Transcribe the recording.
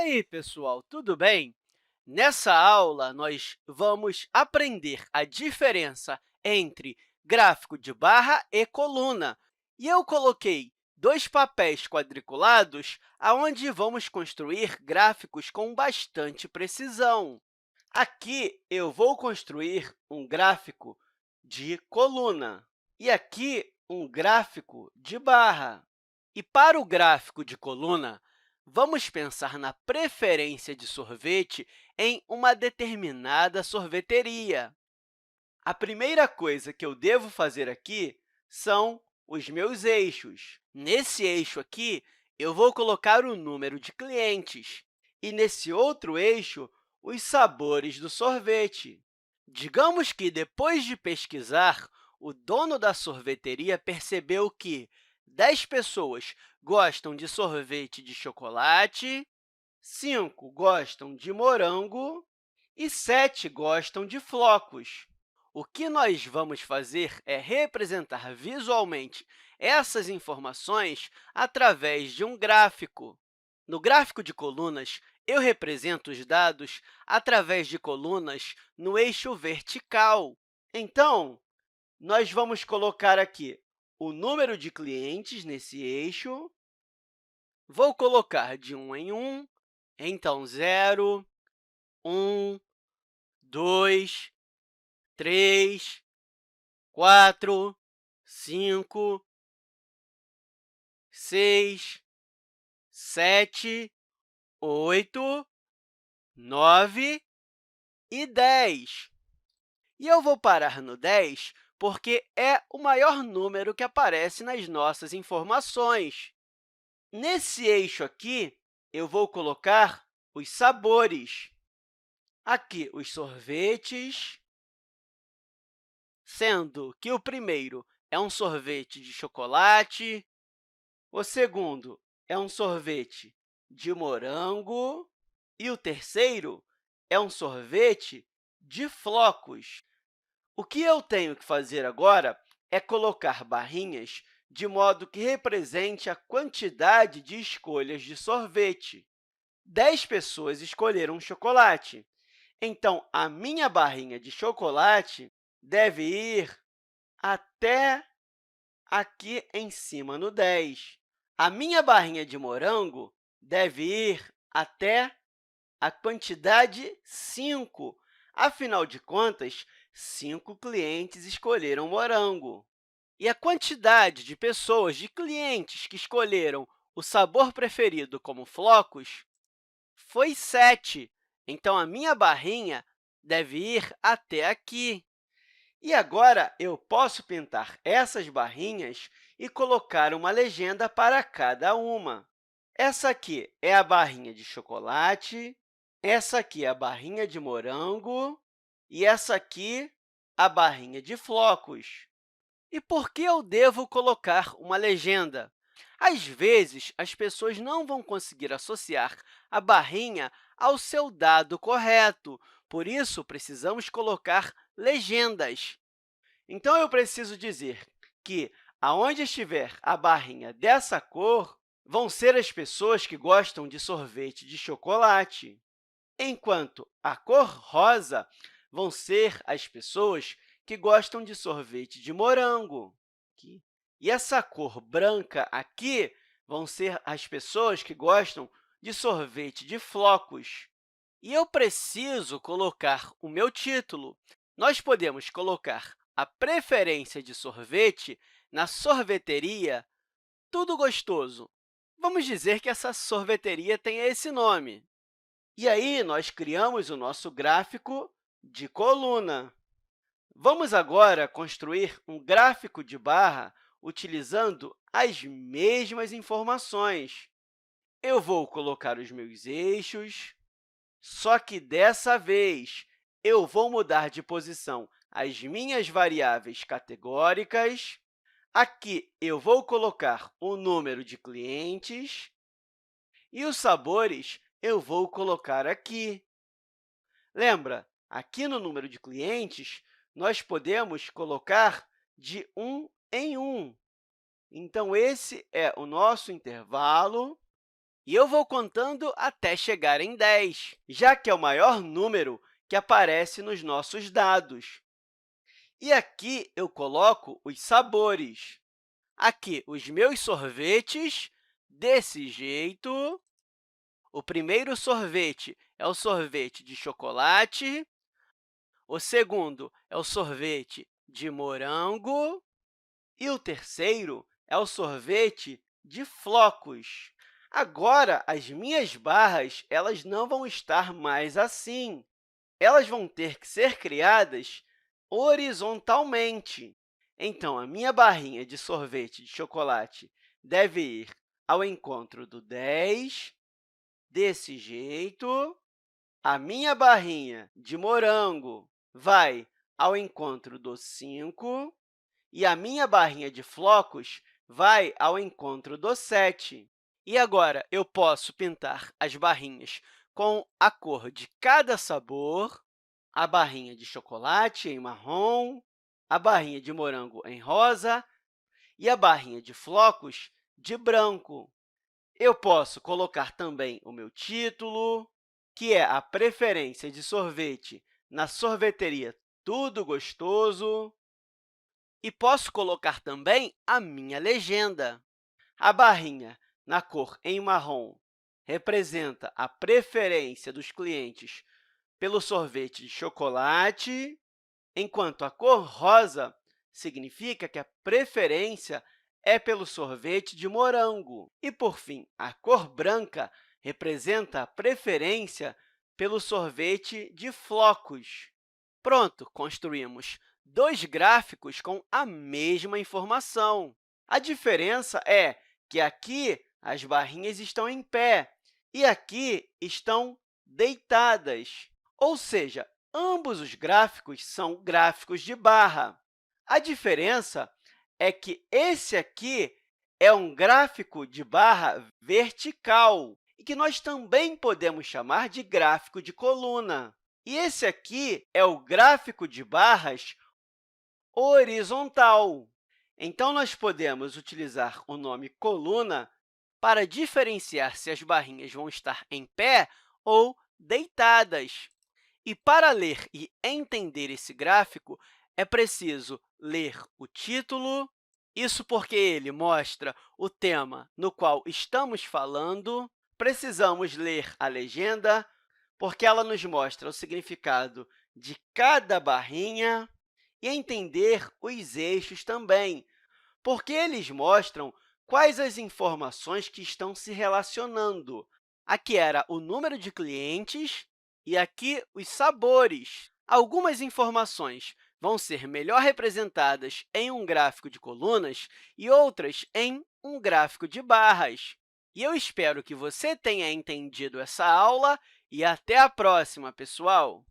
aí, pessoal, tudo bem? Nessa aula, nós vamos aprender a diferença entre gráfico de barra e coluna. E eu coloquei dois papéis quadriculados onde vamos construir gráficos com bastante precisão. Aqui, eu vou construir um gráfico de coluna e aqui um gráfico de barra. E para o gráfico de coluna, vamos pensar na preferência de sorvete em uma determinada sorveteria. A primeira coisa que eu devo fazer aqui são os meus eixos. Nesse eixo aqui, eu vou colocar o número de clientes e, nesse outro eixo, os sabores do sorvete. Digamos que, depois de pesquisar, o dono da sorveteria percebeu que 10 pessoas gostam de sorvete de chocolate, 5 gostam de morango e 7 gostam de flocos. O que nós vamos fazer é representar visualmente essas informações através de um gráfico. No gráfico de colunas, eu represento os dados através de colunas no eixo vertical. Então, nós vamos colocar aqui o número de clientes nesse eixo. Vou colocar de 1 em 1, então 0, 1, 2, 3, 4, 5, 6, 7, 8, 9 e 10. E eu vou parar no 10 porque é o maior número que aparece nas nossas informações. Nesse eixo aqui, eu vou colocar os sabores. Aqui, os sorvetes, sendo que o primeiro é um sorvete de chocolate, o segundo é um sorvete de morango e o terceiro é um sorvete de flocos. O que eu tenho que fazer agora é colocar barrinhas de modo que represente a quantidade de escolhas de sorvete. 10 pessoas escolheram chocolate, então a minha barrinha de chocolate deve ir até aqui em cima, no 10. A minha barrinha de morango deve ir até a quantidade 5. Afinal de contas, 5 clientes escolheram morango. E a quantidade de pessoas, de clientes que escolheram o sabor preferido como flocos foi 7. Então, a minha barrinha deve ir até aqui. E agora, eu posso pintar essas barrinhas e colocar uma legenda para cada uma. Essa aqui é a barrinha de chocolate, essa aqui é a barrinha de morango e essa aqui a barrinha de flocos. E por que eu devo colocar uma legenda? Às vezes, as pessoas não vão conseguir associar a barrinha ao seu dado correto, por isso, precisamos colocar legendas. Então, eu preciso dizer que, aonde estiver a barrinha dessa cor, vão ser as pessoas que gostam de sorvete de chocolate, enquanto a cor rosa vão ser as pessoas que gostam de sorvete de morango. Aqui. E essa cor branca aqui vão ser as pessoas que gostam de sorvete de flocos. E eu preciso colocar o meu título. Nós podemos colocar a preferência de sorvete na sorveteria Tudo Gostoso. Vamos dizer que essa sorveteria tenha esse nome. E aí, nós criamos o nosso gráfico de coluna. Vamos agora construir um gráfico de barra utilizando as mesmas informações. Eu vou colocar os meus eixos, só que, dessa vez, eu vou mudar de posição as minhas variáveis categóricas. Aqui, eu vou colocar o número de clientes e os sabores eu vou colocar aqui. Lembra, aqui no número de clientes, nós podemos colocar de 1 em 1. Então, esse é o nosso intervalo E eu vou contando até chegar em 10, já que é o maior número que aparece nos nossos dados. E aqui eu coloco os sabores. Aqui, os meus sorvetes, desse jeito. O primeiro sorvete é o sorvete de chocolate. O segundo é o sorvete de morango. E o terceiro é o sorvete de flocos. Agora, as minhas barras elas não vão estar mais assim. Elas vão ter que ser criadas horizontalmente. Então, a minha barrinha de sorvete de chocolate deve ir ao encontro do 10, desse jeito. A minha barrinha de morango vai ao encontro do 5, e a minha barrinha de flocos vai ao encontro do 7. E agora, eu posso pintar as barrinhas com a cor de cada sabor, a barrinha de chocolate em marrom, a barrinha de morango em rosa e a barrinha de flocos de branco. Eu posso colocar também o meu título, que é a preferência de sorvete na sorveteria Tudo Gostoso, e posso colocar também a minha legenda. A barrinha na cor em marrom representa a preferência dos clientes pelo sorvete de chocolate, enquanto a cor rosa significa que a preferência é pelo sorvete de morango. E, por fim, a cor branca representa a preferência pelo sorvete de flocos. Pronto, construímos dois gráficos com a mesma informação. A diferença é que aqui as barrinhas estão em pé e aqui estão deitadas, ou seja, ambos os gráficos são gráficos de barra. A diferença é que esse aqui é um gráfico de barra vertical e que nós também podemos chamar de gráfico de coluna. E esse aqui é o gráfico de barras horizontal. Então, nós podemos utilizar o nome coluna para diferenciar se as barrinhas vão estar em pé ou deitadas. E para ler e entender esse gráfico, é preciso ler o título, isso porque ele mostra o tema no qual estamos falando. Precisamos ler a legenda, porque ela nos mostra o significado de cada barrinha, e entender os eixos também, porque eles mostram quais as informações que estão se relacionando. Aqui era o número de clientes e aqui os sabores. Algumas informações vão ser melhor representadas em um gráfico de colunas e outras em um gráfico de barras. E eu espero que você tenha entendido essa aula e até a próxima, pessoal!